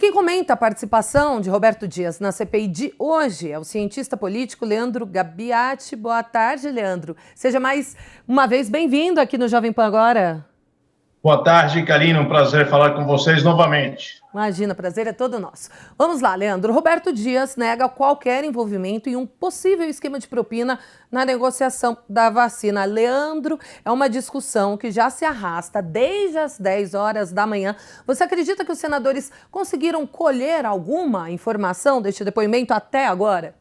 quem comenta a participação de Roberto Dias na CPI de hoje é o cientista político Leandro Gabiati. Boa tarde, Leandro. Seja mais uma vez bem-vindo aqui no Jovem Pan Agora. Boa tarde, Karina. Um prazer falar com vocês novamente. Imagina, prazer é todo nosso. Vamos lá, Leandro. Roberto Dias nega qualquer envolvimento em um possível esquema de propina na negociação da vacina. Leandro, é uma discussão que já se arrasta desde as 10 horas da manhã. Você acredita que os senadores conseguiram colher alguma informação deste depoimento até agora?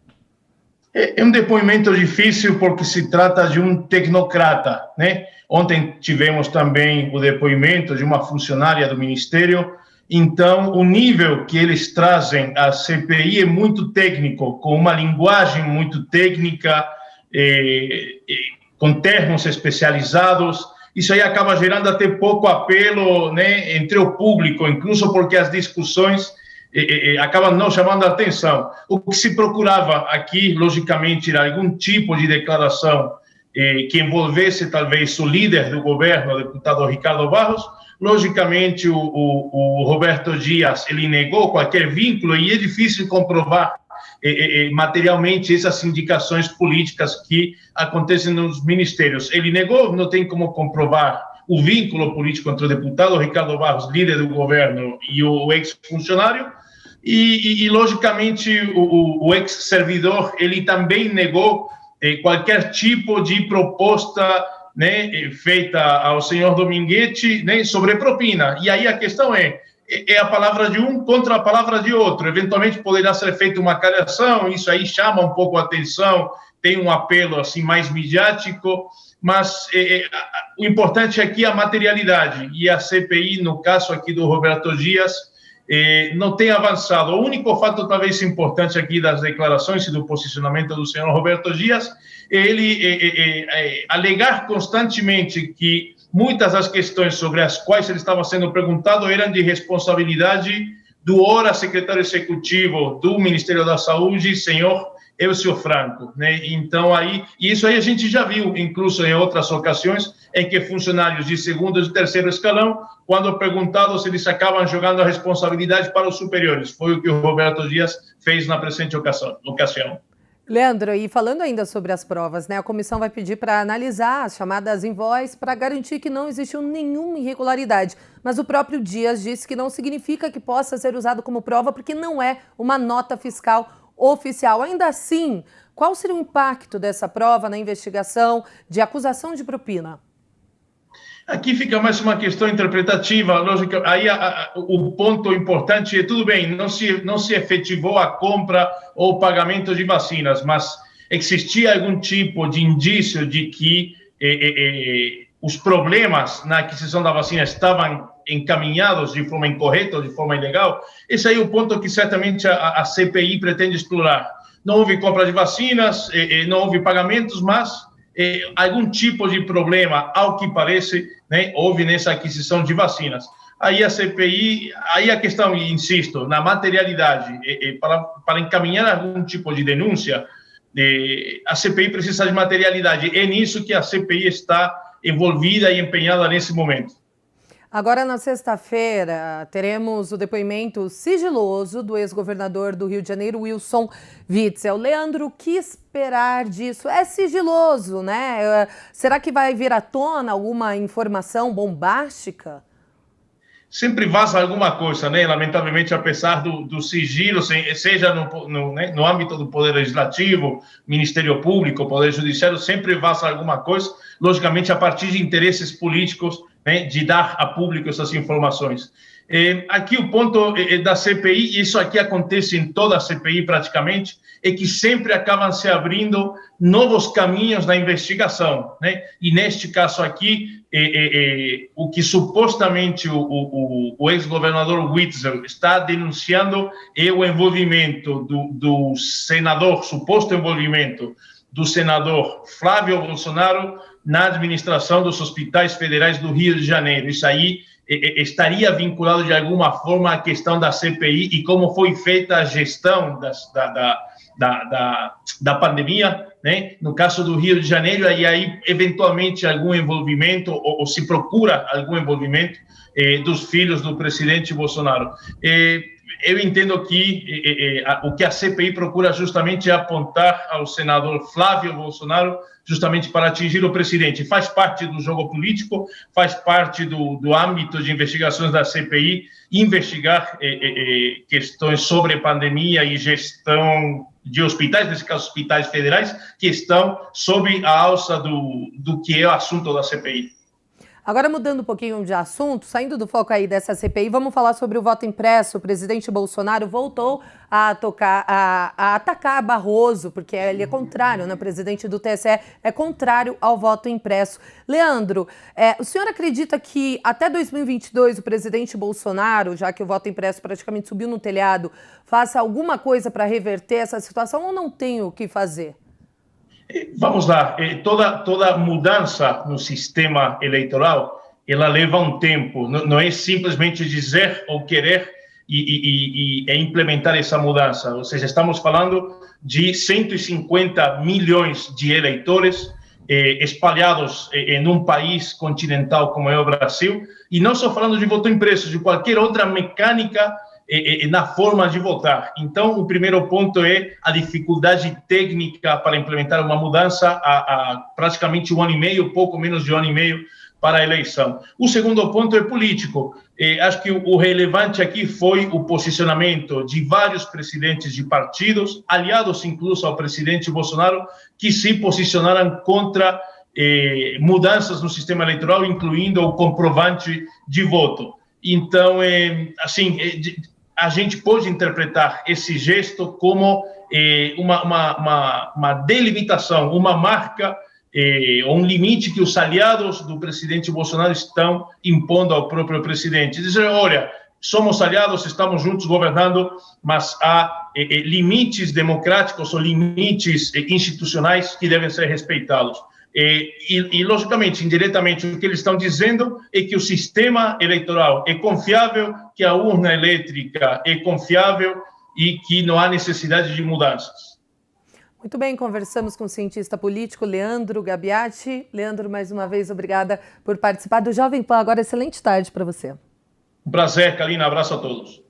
É um depoimento difícil porque se trata de um tecnocrata, né? Ontem tivemos também o depoimento de uma funcionária do Ministério. Então, o nível que eles trazem à CPI é muito técnico, com uma linguagem muito técnica, com termos especializados. Isso aí acaba gerando até pouco apelo, né, entre o público, incluso porque as discussões acabam não chamando a atenção. O que se procurava aqui, logicamente, era algum tipo de declaração que envolvesse talvez o líder do governo, o deputado Ricardo Barros. Logicamente, o Roberto Dias, ele negou qualquer vínculo e é difícil comprovar materialmente essas indicações políticas que acontecem nos ministérios. Ele negou, não tem como comprovar o vínculo político entre o deputado Ricardo Barros, líder do governo, e o ex-funcionário. E logicamente, o ex-servidor, ele também negou qualquer tipo de proposta, né, feita ao senhor Dominguete, né, sobre propina. E aí a questão é a palavra de um contra a palavra de outro. Eventualmente poderá ser feita uma caliação, isso aí chama um pouco a atenção, tem um apelo assim mais midiático, mas o importante aqui é a materialidade. E a CPI, no caso aqui do Roberto Dias, não tem avançado. O único fato talvez importante aqui das declarações e do posicionamento do senhor Roberto Dias é ele alegar constantemente que muitas das questões sobre as quais ele estava sendo perguntado eram de responsabilidade do ora secretário executivo do Ministério da Saúde, senhor Elcio Franco, né? Então e isso aí a gente já viu, incluso em outras ocasiões, em que funcionários de segundo e terceiro escalão, quando perguntados, eles acabam jogando a responsabilidade para os superiores. Foi o que o Roberto Dias fez na presente ocasião. Leandro, e falando ainda sobre as provas, né? A comissão vai pedir para analisar as chamadas em voz para garantir que não existiu nenhuma irregularidade. Mas o próprio Dias disse que não significa que possa ser usado como prova, porque não é uma nota fiscal oficial. Ainda assim, qual seria o impacto dessa prova na investigação de acusação de propina? Aqui fica mais uma questão interpretativa, lógica. Aí o ponto importante é, tudo bem, não se efetivou a compra ou pagamento de vacinas, mas existia algum tipo de indício de que os problemas na aquisição da vacina estavam encaminhados de forma incorreta ou de forma ilegal. Esse aí é o ponto que certamente a CPI pretende explorar. Não houve compra de vacinas, não houve pagamentos, mas algum tipo de problema, ao que parece, né, houve nessa aquisição de vacinas. Aí a CPI, aí a questão, insisto, na materialidade, para encaminhar algum tipo de denúncia, a CPI precisa de materialidade. É nisso que a CPI está envolvida e empenhada nesse momento. Agora, na sexta-feira, teremos o depoimento sigiloso do ex-governador do Rio de Janeiro, Wilson Witzel. Leandro, o que esperar disso? É sigiloso, né? Será que vai vir à tona alguma informação bombástica? Sempre vaza alguma coisa, né? Lamentavelmente, apesar do sigilo, seja no âmbito do Poder Legislativo, Ministério Público, Poder Judiciário, sempre vaza alguma coisa, logicamente a partir de interesses políticos, né, de dar a público essas informações. Aqui o ponto da CPI, isso aqui acontece em toda a CPI praticamente, é que sempre acabam se abrindo novos caminhos na investigação, né? E neste caso aqui, o que supostamente o ex-governador Witzel está denunciando é o envolvimento do senador, suposto envolvimento do senador Flávio Bolsonaro na administração dos hospitais federais do Rio de Janeiro. Isso aí estaria vinculado de alguma forma à questão da CPI e como foi feita a gestão da pandemia, né? No caso do Rio de Janeiro, e aí eventualmente algum envolvimento, ou se procura algum envolvimento dos filhos do presidente Bolsonaro. eu entendo que o que a CPI procura justamente é apontar ao senador Flávio Bolsonaro justamente para atingir o presidente. Faz parte do jogo político, faz parte do âmbito de investigações da CPI, investigar questões sobre pandemia e gestão de hospitais, nesse caso hospitais federais, que estão sob a alça do que é o assunto da CPI. Agora, mudando um pouquinho de assunto, saindo do foco aí dessa CPI, vamos falar sobre o voto impresso. O presidente Bolsonaro voltou a atacar Barroso, porque ele é contrário, né? O presidente do TSE é contrário ao voto impresso. Leandro, o senhor acredita que até 2022 o presidente Bolsonaro, já que o voto impresso praticamente subiu no telhado, faça alguma coisa para reverter essa situação ou não tem o que fazer? Vamos lá, toda mudança no sistema eleitoral, ela leva um tempo, não é simplesmente dizer ou querer e implementar essa mudança. Ou seja, estamos falando de 150 milhões de eleitores espalhados em um país continental como é o Brasil, e não só falando de voto impresso, de qualquer outra mecânica na forma de votar. Então, o primeiro ponto é a dificuldade técnica para implementar uma mudança há praticamente 1 ano e meio, pouco menos de 1 ano e meio para a eleição. O segundo ponto é político. Acho que o relevante aqui foi o posicionamento de vários presidentes de partidos, aliados incluso ao presidente Bolsonaro, que se posicionaram contra mudanças no sistema eleitoral, incluindo o comprovante de voto. Então, assim, a gente pode interpretar esse gesto como uma delimitação, uma marca, um limite que os aliados do presidente Bolsonaro estão impondo ao próprio presidente. Dizer, olha, somos aliados, estamos juntos governando, mas há limites democráticos ou limites institucionais que devem ser respeitados. E, logicamente, indiretamente, o que eles estão dizendo é que o sistema eleitoral é confiável, que a urna elétrica é confiável e que não há necessidade de mudanças. Muito bem, conversamos com o cientista político Leandro Gabiati. Leandro, mais uma vez, obrigada por participar do Jovem Pan. Agora, excelente tarde para você. Um prazer, Kalina. Abraço a todos.